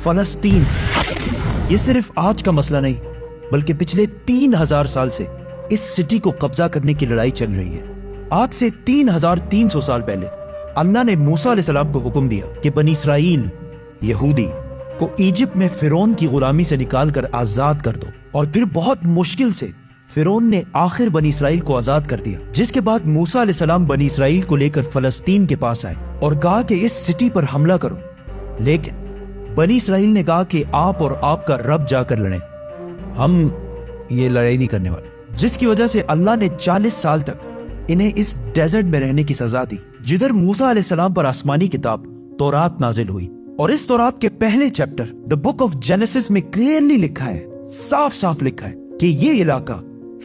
فلسطین یہ صرف آج کا مسئلہ نہیں بلکہ پچھلے 3000 سال سے اس سٹی کو قبضہ کرنے کی لڑائی چل رہی ہے۔ آج سے 3300 سال پہلے اللہ نے موسیٰ علیہ السلام کو حکم دیا کہ بنی اسرائیل یہودی کو ایجپٹ میں فرعون کی غلامی سے نکال کر آزاد کر دو، اور پھر بہت مشکل سے فرعون نے آخر بنی اسرائیل کو آزاد کر دیا، جس کے بعد موسیٰ علیہ السلام بنی اسرائیل کو لے کر فلسطین کے پاس آئے اور کہا کہ اس سٹی پر حملہ کرو، لیکن بنی اسرائیل نے کہا کہ آپ اور آپ کا رب جا کر لڑیں، ہم یہ لڑائی نہیں کرنے والے، جس کی وجہ سے اللہ نے 40 سال تک انہیں اس ڈیزرٹ میں رہنے کی سزا دی، جدھر موسیٰ علیہ السلام پر آسمانی کتاب تورات نازل ہوئی۔ اور اس تورات کے پہلے chapter the book of Genesis میں کلیئرلی لکھا ہے، صاف صاف لکھا ہے کہ یہ علاقہ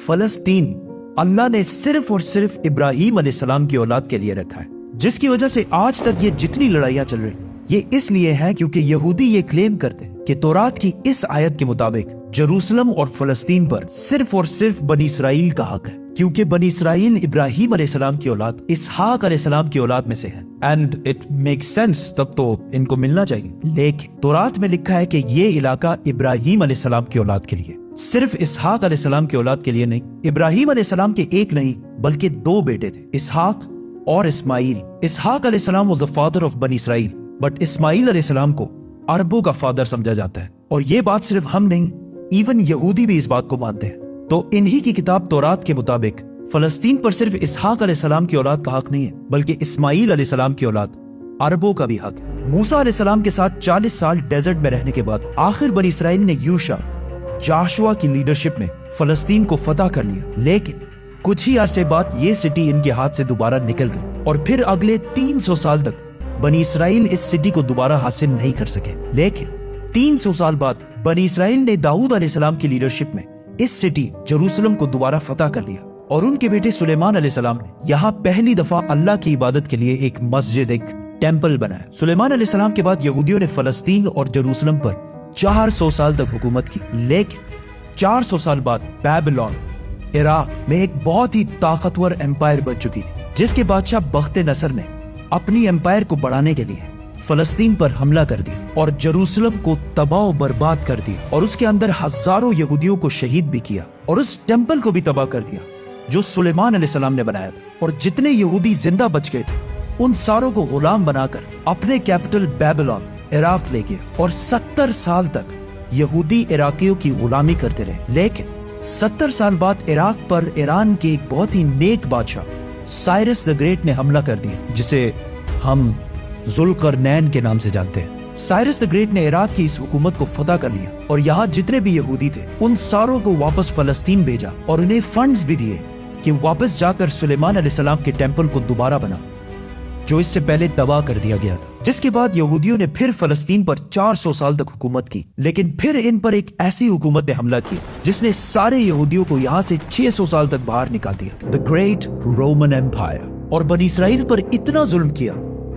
فلسطین اللہ نے صرف اور صرف ابراہیم علیہ السلام کی اولاد کے لیے رکھا ہے، جس کی وجہ سے آج تک یہ جتنی لڑائیاں چل رہی ہیں یہ اس لیے ہے کیونکہ یہودی یہ کلیم کرتے ہیں کہ تورات کی اس آیت کے مطابق جروسلم اور فلسطین پر صرف اور صرف بنی اسرائیل کا حق ہے، کیونکہ بنی اسرائیل ابراہیم علیہ السلام کی اولاد اسحاق علیہ السلام کی اولاد میں سے ہے، اینڈ اٹ میک سینس، تب تو ان کو ملنا چاہیے۔ لیکن تورات میں لکھا ہے کہ یہ علاقہ ابراہیم علیہ السلام کی اولاد کے لیے، صرف اسحاق علیہ السلام کی اولاد کے لیے نہیں۔ ابراہیم علیہ السلام کے ایک نہیں بلکہ 2 بیٹے تھے، اسحاق اور اسماعیل۔ اسحاق علیہ السلام was the father of بنی اسرائیل، بٹ اسماعیل علیہ السلام کو عربوں کا فادر سمجھا جاتا ہے، اور یہ بات صرف ہم نہیں، ایون یہودی بھی اس بات کو مانتے ہیں۔ تو انہی کی کتاب تورات کے مطابق فلسطین پر صرف اسحاق علیہ السلام کی اولاد کا حق نہیں ہے بلکہ اسماعیل علیہ السلام کی اولاد عربوں کا بھی حق ہے۔ موسیٰ علیہ السلام کے ساتھ 40 سال ڈیزرٹ میں رہنے کے بعد آخر بنی اسرائیل نے یوشع جاشوا کی لیڈرشپ میں فلسطین کو فتح کر لیا، لیکن کچھ ہی عرصے بعد یہ سٹی ان کے ہاتھ سے دوبارہ نکل گئی، اور پھر اگلے 300 سال تک بنی اسرائیل اس سٹی کو دوبارہ حاصل نہیں کر سکے۔ لیکن 300 سال بعد بنی اسرائیل نے داؤد علیہ السلام کی لیڈرشپ میں اس سٹی جروسلم کو دوبارہ فتح کر لیا، اور ان کے بیٹے سلیمان علیہ السلام نے یہاں پہلی دفعہ اللہ کی عبادت کے لیے ایک مسجد، ایک ٹیمپل بنایا۔ سلیمان علیہ السلام کے بعد یہودیوں نے فلسطین اور جروسلم پر 400 سال تک حکومت کی، لیکن 400 سال بعد بیبلون عراق میں ایک بہت ہی طاقتور امپائر بن چکی تھی، جس کے بادشاہ بخت نصر نے اپنی امپائر کو بڑھانے کے لیے فلسطین پر حملہ کر دیا اور جروسلم کو تباہ و برباد کر دیا، اور اس کے اندر ہزاروں یہودیوں کو شہید بھی کیا، اور اس ٹیمپل کو بھی تباہ کر دیا جو سلیمان علیہ السلام نے بنایا تھا۔ اور جتنے یہودی زندہ بچ گئے تھے ان ساروں کو غلام بنا کر اپنے کیپٹل بیبلون عراق لے گیا، اور 70 سال تک یہودی عراقیوں کی غلامی کرتے رہے۔ لیکن 70 سال بعد عراق پر ایران کے ایک بہت ہی نیک بادشاہ سائرس دا گریٹ نے حملہ کر دیا، جسے ہم ذوالقرنین کے نام سے جانتے ہیں۔ سائرس دا گریٹ نے عراق کی اس حکومت کو فتح کر لیا، اور یہاں جتنے بھی یہودی تھے ان ساروں کو واپس فلسطین بھیجا، اور انہیں فنڈز بھی دیے کہ واپس جا کر سلیمان علیہ السلام کے ٹیمپل کو دوبارہ بنا جو اس سے پہلے تباہ کر دیا گیا تھا۔ جس کے بعد یہودیوں نے پھر فلسطین پر 400 سال تک حکومت کی، لیکن پھر ان پر ایک ایسی حکومت نے حملہ کیا جس نے سارے یہودیوں کو یہاں سے 600 سال تک باہر نکال دیا، The Great Roman Empire، اور بنی اسرائیل پر اتنا ظلم کیا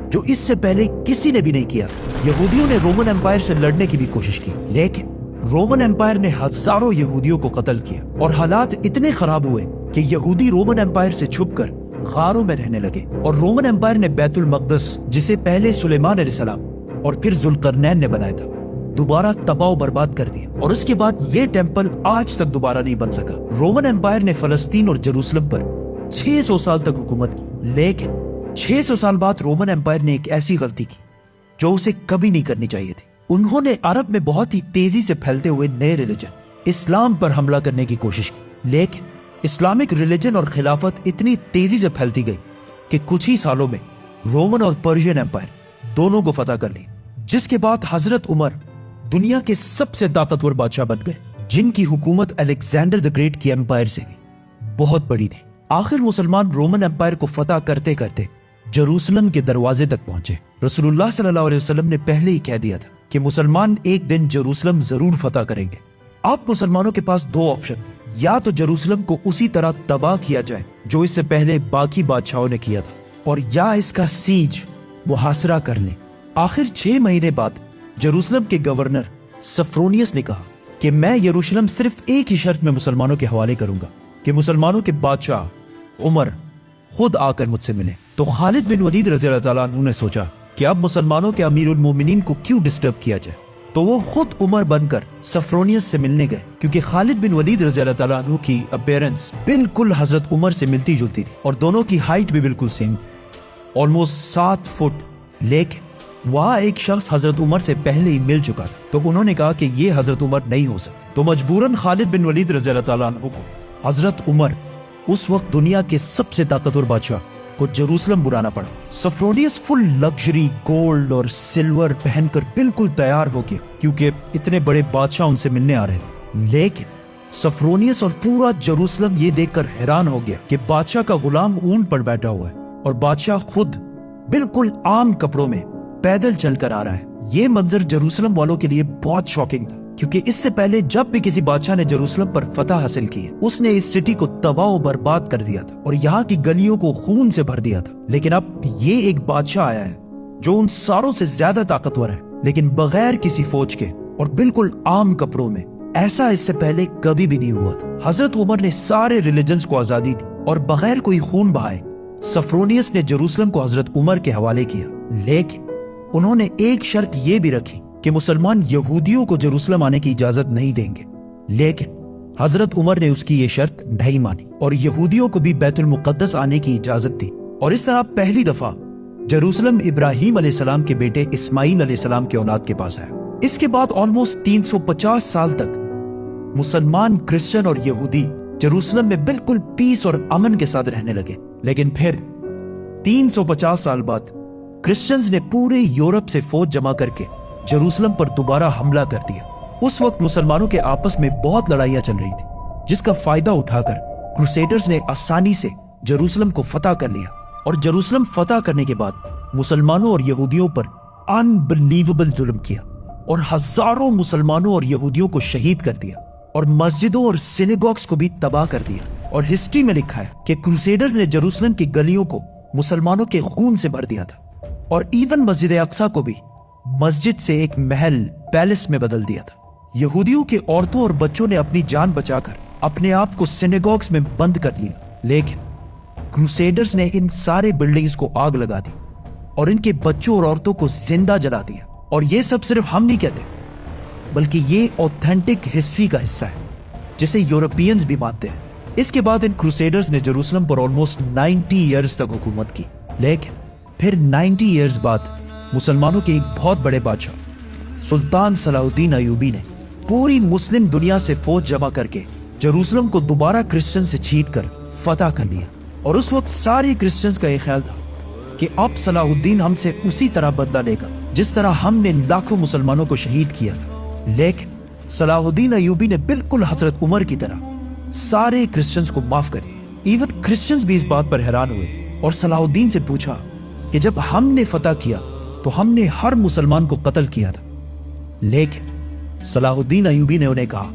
جو اس سے پہلے کسی نے بھی نہیں کیا۔ یہودیوں نے رومن امپائر سے لڑنے کی بھی کوشش کی، لیکن رومن امپائر نے ہزاروں یہودیوں کو قتل کیا، اور حالات اتنے خراب ہوئے کہ یہودی رومن امپائر سے چھپ کر غاروں میں رہنے لگے، اور رومن امپائر نے بیت المقدس، جسے پہلے سلیمان علیہ السلام اور پھر ذوالقرنین نے بنایا تھا، دوبارہ تباہ و برباد کر دیا، اور اس کے بعد یہ ٹیمپل آج تک دوبارہ نہیں بن سکا۔ رومن امپائر نے فلسطین اور جروسلم پر 600 سال تک حکومت کی، لیکن 600 سال بعد رومن امپائر نے ایک ایسی غلطی کی جو اسے کبھی نہیں کرنی چاہیے تھی۔ انہوں نے عرب میں بہت ہی تیزی سے پھیلتے ہوئے نئے ریلیجن اسلام پر حملہ کرنے کی کوشش کی، لیکن اسلامک ریلیجن اور خلافت اتنی تیزی سے پھیلتی گئی کہ کچھ ہی سالوں میں رومن اور پرشین امپائر دونوں کو فتح کر لی، جس کے بعد حضرت عمر دنیا کے سب سے طاقتور بادشاہ بن گئے، جن کی حکومت الیگزینڈر دی گریٹ کی امپائر سے بہت بڑی تھی۔ آخر مسلمان رومن امپائر کو فتح کرتے کرتے جروسلم کے دروازے تک پہنچے۔ رسول اللہ صلی اللہ علیہ وسلم نے پہلے ہی کہہ دیا تھا کہ مسلمان ایک دن جروسلم ضرور فتح کریں گے۔ اب مسلمانوں کے پاس 2 آپشن تھے، یا تو جروسلم کو اسی طرح تباہ کیا جائے جو اس سے پہلے باقی بادشاہوں نے کیا تھا، اور یا اس کا سیج محاصرہ کر لیں۔ آخر 6 مہینے بعد جروسلم کے گورنر سفرونیس نے کہا کہ میں یروشلم صرف ایک ہی شرط میں مسلمانوں کے حوالے کروں گا کہ مسلمانوں کے بادشاہ عمر خود آ کر مجھ سے ملے۔ تو خالد بن ولید رضی اللہ تعالیٰ عنہ نے سوچا کہ اب مسلمانوں کے امیر المومنین کو کیوں ڈسٹرب کیا جائے، تو وہ خود عمر بن کر سفرونیس سے ملنے گئے، کیونکہ خالد بن ولید رضی اللہ تعالیٰ عنہ کی اپیرنس بالکل حضرت عمر سے ملتی جلتی تھی اور دونوں کی ہائٹ بھی بالکل سیم تھی، آلموسٹ 7 فٹ۔ لیکن وہاں ایک شخص حضرت عمر سے پہلے ہی مل چکا تھا، تو انہوں نے کہا کہ یہ حضرت عمر نہیں ہو سکتے، تو مجبوراً خالد بن ولید رضی اللہ تعالیٰ عنہ کو حضرت عمر، اس وقت دنیا کے سب سے طاقتور بادشاہ، کو جروسلم بلانا پڑا۔ سفرونیس فل لگژری گولڈ اور سلور پہن کر بالکل تیار ہو گیا، کیونکہ اتنے بڑے بادشاہ ان سے ملنے آ رہے تھے۔ لیکن سفرونیس اور پورا جروسلم یہ دیکھ کر حیران ہو گیا کہ بادشاہ کا غلام اونٹ پر بیٹھا ہوا ہے اور بادشاہ خود بالکل عام کپڑوں میں پیدل چل کر آ رہا ہے۔ یہ منظر جروسلم والوں کے لیے بہت شاکنگ تھا، کیونکہ اس سے پہلے جب بھی کسی بادشاہ نے جروسلم پر فتح حاصل کی، اس نے اس سٹی کو تباہ و برباد کر دیا تھا اور یہاں کی گلیوں کو خون سے بھر دیا تھا۔ لیکن اب یہ ایک بادشاہ آیا ہے جو ان ساروں سے زیادہ طاقتور ہے، لیکن بغیر کسی فوج کے اور بالکل عام کپڑوں میں۔ ایسا اس سے پہلے کبھی بھی نہیں ہوا تھا۔ حضرت عمر نے سارے ریلیجنز کو آزادی دی اور بغیر کوئی خون بہائے سفرونیس نے جروسلم کو حضرت عمر کے حوالے کیا، لیکن انہوں نے ایک شرط یہ بھی رکھی کہ مسلمان یہودیوں کو جروسلم آنے کی اجازت نہیں دیں گے۔ لیکن حضرت عمر نے اس کی یہ شرط نہیں مانی اور یہودیوں کو بھی بیت المقدس آنے کی اجازت دی، اور اس طرح پہلی دفعہ جروسلم ابراہیم علیہ السلام کے بیٹے اسماعیل علیہ السلام کے اولاد کے پاس آیا۔ اس کے بعد آلموسٹ 350 سال تک مسلمان، کرسچن اور یہودی جروسلم میں بالکل پیس اور امن کے ساتھ رہنے لگے۔ لیکن پھر 350 سال بعد کرسچنز نے پورے یورپ سے فوج جمع کر کے جروسلم پر دوبارہ حملہ کر دیا۔ اس وقت مسلمانوں کے آپس میں بہت لڑائیاں چل رہی تھی، جس کا فائدہ اٹھا کر کروسیڈرز نے آسانی سے جروسلم کو فتح کر لیا، اور جروسلم فتح کرنے کے بعد مسلمانوں اور یہودیوں پر انبلیویبل ظلم کیا اور ہزاروں مسلمانوں اور یہودیوں کو شہید کر دیا، اور مسجدوں اور سینیگوگز کو بھی تباہ کر دیا۔ اور ہسٹری میں لکھا ہے کہ کروسیڈرز نے جروسلم کی گلیوں کو مسلمانوں کے خون سے بھر دیا تھا، اور ایون مسجد اقصی کو بھی مسجد سے ایک محل، پیلس میں بدل دیا تھا۔ یہودیوں کے عورتوں اور بچوں نے اپنی جان بچا کر اپنے آپ کو سینیگوگز میں بند کر لیا، لیکن کروسیڈرز نے ان سارے بلڈنگز کو آگ لگا دی اور ان کے بچوں اور عورتوں کو زندہ جلا دیا۔ اور یہ سب صرف ہم نہیں کہتے، بلکہ یہ اوتھینٹک ہسٹری کا حصہ ہے جسے یورپینز بھی مانتے ہیں۔ اس کے بعد ان کروسیڈرز نے جروسلم پر آلموسٹ 90 ایئرز تک حکومت کی، لیکن پھر 90 ایئرز بعد مسلمانوں کے ایک بہت بڑے بادشاہ سلطان صلاح الدین ایوبی نے پوری مسلم دنیا سے فوج جمع کر کے جروسلم کو دوبارہ کرسچن سے چھین کر فتح کر لیا۔ اور اس وقت سارے کرسچنز کا یہ خیال تھا کہ اب صلاح الدین ہم سے اسی طرح بدلہ لے گا جس طرح ہم نے لاکھوں مسلمانوں کو شہید کیا تھا۔ لیکن صلاح الدین ایوبی نے بالکل حضرت عمر کی طرح سارے کرسچنز کو معاف کر دیا۔ ایون کرسچنز بھی اس بات پر حیران ہوئے اور صلاح الدین سے پوچھا کہ جب ہم نے فتح کیا تو ہم نے ہر مسلمان کو قتل کیا تھا، لیکن صلاح الدین ایوبی نے انہیں کہا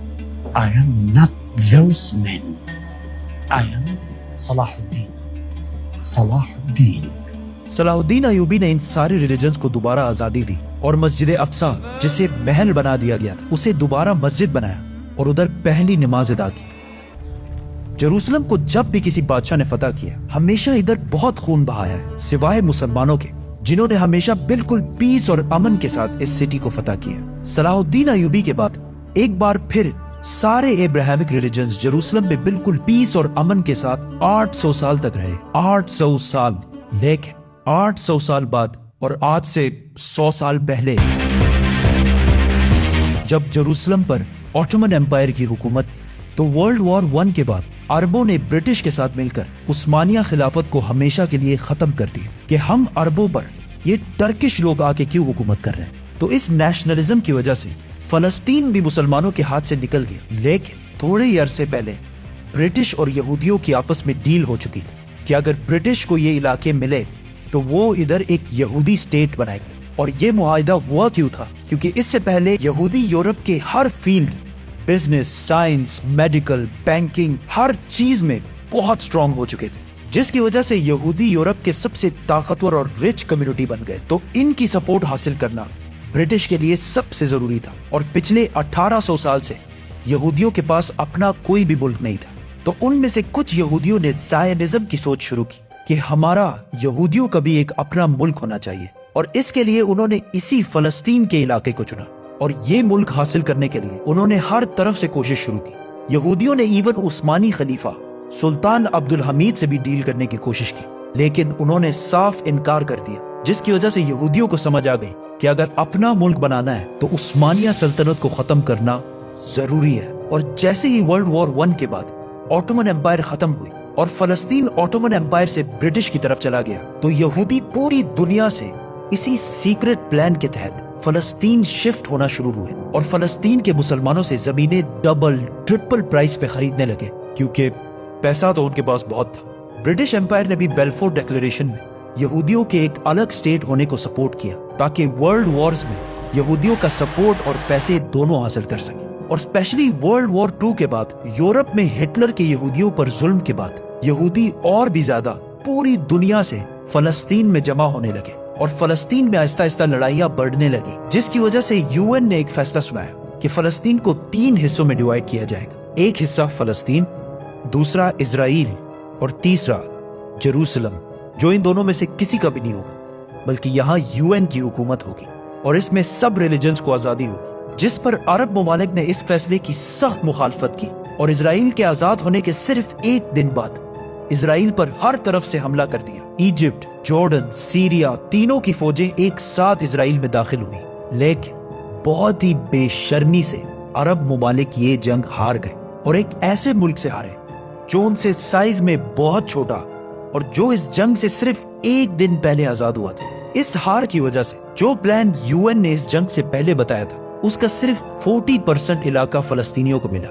I am not those men. I am صلاح الدین۔ صلاح الدین صلاح الدین ایوبی نے ان سارے ریلیجنز کو دوبارہ آزادی دی اور مسجد اقصی جسے محل بنا دیا گیا تھا اسے دوبارہ مسجد بنایا اور ادھر پہلی نماز ادا کی۔ جروسلم کو جب بھی کسی بادشاہ نے فتح کیا ہمیشہ ادھر بہت خون بہایا ہے، سوائے مسلمانوں کے جنہوں نے ہمیشہ بالکل پیس اور امن کے ساتھ اس سٹی کو فتح کیا۔ صلاح الدین ایوبی کے بعد ایک بار پھر سارے ابراہیمک ریلیجنز جروسلم میں بالکل پیس اور امن کے ساتھ 800 سال تک رہے۔ 800 سال۔ لیکن 800 سال بعد اور آج سے 100 سال پہلے جب جروسلم پر آٹومن ایمپائر کی حکومت تھی تو ورلڈ وار 1 کے بعد عربوں نے برٹش کے ساتھ مل کر عثمانیہ خلافت کو ہمیشہ کے لیے ختم کر دیا کہ ہم عربوں پر یہ ٹرکش لوگ آ کے کیوں حکومت کر رہے ہیں۔ تو اس نیشنلزم کی وجہ سے فلسطین بھی مسلمانوں کے ہاتھ سے نکل گیا۔ لیکن تھوڑے ہی عرصے پہلے برٹش اور یہودیوں کی آپس میں ڈیل ہو چکی تھی کہ اگر برٹش کو یہ علاقے ملے تو وہ ادھر ایک یہودی سٹیٹ بنائے گے۔ اور یہ معاہدہ ہوا کیوں تھا؟ کیونکہ اس سے پہلے یہودی یورپ کے ہر field, business, science, medical, banking, ہر چیز میں بہت سٹرونگ ہو چکے تھے، جس کی وجہ سے یہودی یورپ کے سب سے طاقتور اور رچ کمیونٹی بن گئے۔ تو ان کی سپورٹ حاصل کرنا برٹش کے لیے سب سے ضروری تھا، اور پچھلے 1800 سال سے یہودیوں کے پاس اپنا کوئی بھی ملک نہیں تھا۔ تو ان میں سے کچھ یہودیوں نے زائنزم کی سوچ شروع کی کہ ہمارا یہودیوں کا بھی ایک اپنا ملک ہونا چاہیے، اور اس کے لیے انہوں نے اسی فلسطین کے علاقے کو چنا۔ اور یہ ملک حاصل کرنے کے لیے انہوں نے ہر طرف سے کوشش شروع کی۔ یہودیوں نے ایون عثمانی خلیفہ سلطان عبدالحمید سے بھی ڈیل کرنے کی کوشش کی، لیکن انہوں نے صاف انکار کر دیا، جس کی وجہ سے یہودیوں کو سمجھ آ گئی کہ اگر اپنا ملک بنانا ہے تو عثمانیہ سلطنت کو ختم کرنا ضروری ہے۔ اور جیسے ہی ورلڈ وار 1 کے بعد آٹومن امپائر ختم ہوئی اور فلسطین آٹومن امپائر سے برٹش کی طرف چلا گیا، تو یہودی پوری دنیا سے اسی سیکرٹ پلان کے تحت فلسطین شفٹ ہونا شروع ہوئے اور فلسطین کے مسلمانوں سے زمینیں ڈبل ٹرپل پرائس پہ خریدنے لگے، کیونکہ پیسہ تو ان کے پاس بہت تھا۔ برٹش امپائر نے بھی بیلفور ڈیکلریشن میں یہودیوں کے ایک الگ سٹیٹ ہونے کو سپورٹ کیا تاکہ ورلڈ وارز میں یہودیوں کا سپورٹ اور پیسے دونوں حاصل کر سکیں۔ اور اسپیشلی ورلڈ وار 2 کے بعد یورپ میں ہٹلر کے یہودیوں پر ظلم کے بعد یہودی اور بھی زیادہ پوری دنیا سے فلسطین میں جمع ہونے لگے اور فلسطین میں آہستہ آہستہ لڑائیاں بڑھنے لگی، جس کی وجہ سے UN نے ایک فیصلہ سنایا کہ فلسطین کو 3 حصوں میں ڈیوائیڈ کیا جائے گا، ایک حصہ فلسطین، دوسرا اسرائیل اور تیسرا جیروسلم، جو ان دونوں میں سے کسی کا بھی نہیں ہوگا، بلکہ یہاں UN کی حکومت ہوگی اور اس میں سب ریلیجنز کو آزادی ہوگی، جس پر عرب ممالک نے اس فیصلے کی سخت مخالفت کی اور اسرائیل کے آزاد ہونے کے صرف 1 دن بعد اسرائیل پر ہر طرف سے حملہ کر دیا۔ ایجپٹ، جارڈن، سیریا، تینوں کی فوجیں ایک ساتھ اسرائیل میں داخل ہوئی، لیکن بہت ہی بے شرمی سے عرب ممالک یہ جنگ ہار گئے اور ایک ایسے ملک سے ہارے جو ان سے سائز میں بہت چھوٹا اور جو اس جنگ سے صرف 1 دن پہلے آزاد ہوا تھا۔ اس ہار کی وجہ سے جو پلان UN نے اس جنگ سے پہلے بتایا تھا، اس کا صرف 40% علاقہ فلسطینیوں کو ملا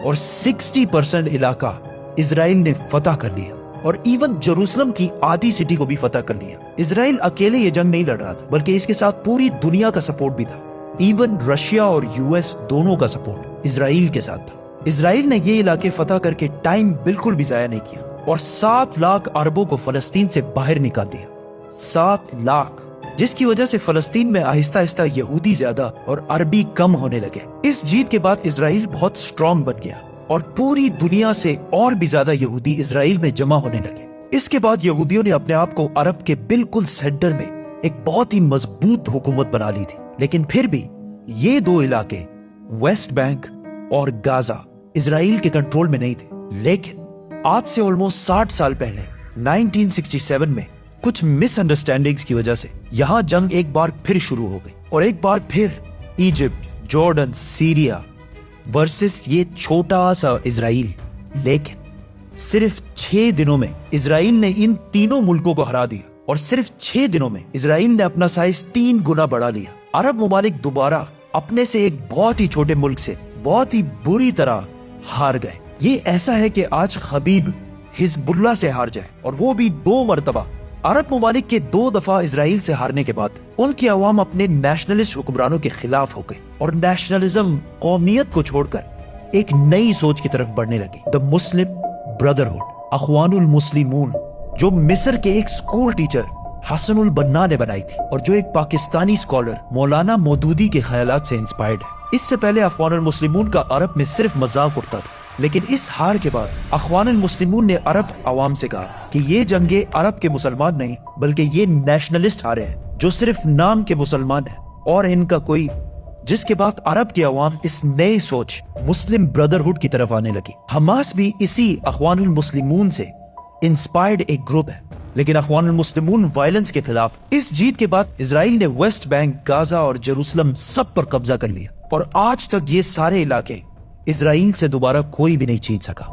اور 60% علاقہ اسرائیل نے فتح کر لیا، اور ایون جیروسلم کی آدھی سٹی کو بھی فتح کر لیا۔ اسرائیل اکیلے یہ جنگ نہیں لڑ رہا تھا، بلکہ اس کے ساتھ پوری دنیا کا سپورٹ بھی تھا۔ ایون رشیا اور US دونوں کا سپورٹ اسرائیل کے ساتھ تھا۔ اسرائیل نے یہ علاقے فتح کر کے ٹائم بالکل بھی ضائع نہیں کیا اور 7 لاکھ عربوں کو فلسطین سے باہر نکال دیا۔ 7 لاکھ، جس کی وجہ سے فلسطین میں آہستہ آہستہ یہودی زیادہ اور عربی کم ہونے لگے۔ اس جیت کے بعد اسرائیل بہت سٹرونگ بن گیا اور پوری دنیا سے اور بھی زیادہ یہودی اسرائیل میں جمع ہونے لگے۔ اس کے بعد یہودیوں نے اپنے آپ کو عرب کے بالکل سینٹر میں ایک بہت ہی مضبوط حکومت بنا لی تھی، لیکن پھر بھی یہ 2 علاقے ویسٹ بینک اور گازا اسرائیل کے کنٹرول میں نہیں تھے۔ لیکن آج سے آلموسٹ 60 سال پہلے 1967 میں کچھ مس انڈرسٹینڈنگز کی وجہ سے یہاں جنگ ایک بار پھر شروع ہو گئی اور ایک بار پھر ایجپٹ، جارڈن، سیریا ورسس یہ چھوٹا سا اسرائیل۔ لیکن صرف 6 دنوں میں اسرائیل نے ان تینوں ملکوں کو ہرا دیا اور صرف 6 دنوں میں اسرائیل نے اپنا سائز 3 گنا بڑھا لیا۔ عرب ممالک دوبارہ اپنے سے ایک بہت ہی چھوٹے ملک سے بہت ہی بری طرح ہار گئے۔ یہ ایسا ہے کہ آج خبیب حزب اللہ سے ہار جائے، اور وہ بھی 2 مرتبہ۔ عرب ممالک کے 2 دفعہ اسرائیل سے ہارنے کے بعد ان کی عوام اپنے نیشنلسٹ حکمرانوں کے خلاف ہو گئے اور نیشنلزم، قومیت کو چھوڑ کر ایک نئی سوچ کی طرف بڑھنے لگی۔ دا مسلم بردرہڈ، اخوان المسلمون، جو مصر کے ایک سکول ٹیچر حسن البنا نے بنائی تھی اور جو ایک پاکستانی اسکالر مولانا مودودی کے خیالات سے انسپائرڈ ہے۔ اس سے پہلے اخوان المسلمون کا عرب میں صرف مذاق اڑتا تھا، لیکن اس ہار کے بعد اخوان المسلمون نے عرب عوام سے کہا کہ یہ جنگیں عرب کے مسلمان نہیں بلکہ یہ نیشنلسٹ ہارے ہیں جو صرف نام کے مسلمان ہیں اور ان کا کوئی، جس کے بعد عرب کی عوام اس نئے سوچ مسلم بردرہڈ کی طرف آنے لگی۔ حماس بھی اسی اخوان المسلمون سے انسپائرڈ ایک گروپ ہے، لیکن اخوان المسلمون وائلنس کے خلاف۔ اس جیت کے بعد اسرائیل نے ویسٹ بینک، گازا اور جیروسلم سب پر قبضہ کر لیا اور آج تک یہ سارے علاقے اسرائیل سے دوبارہ کوئی بھی نہیں چھین سکا۔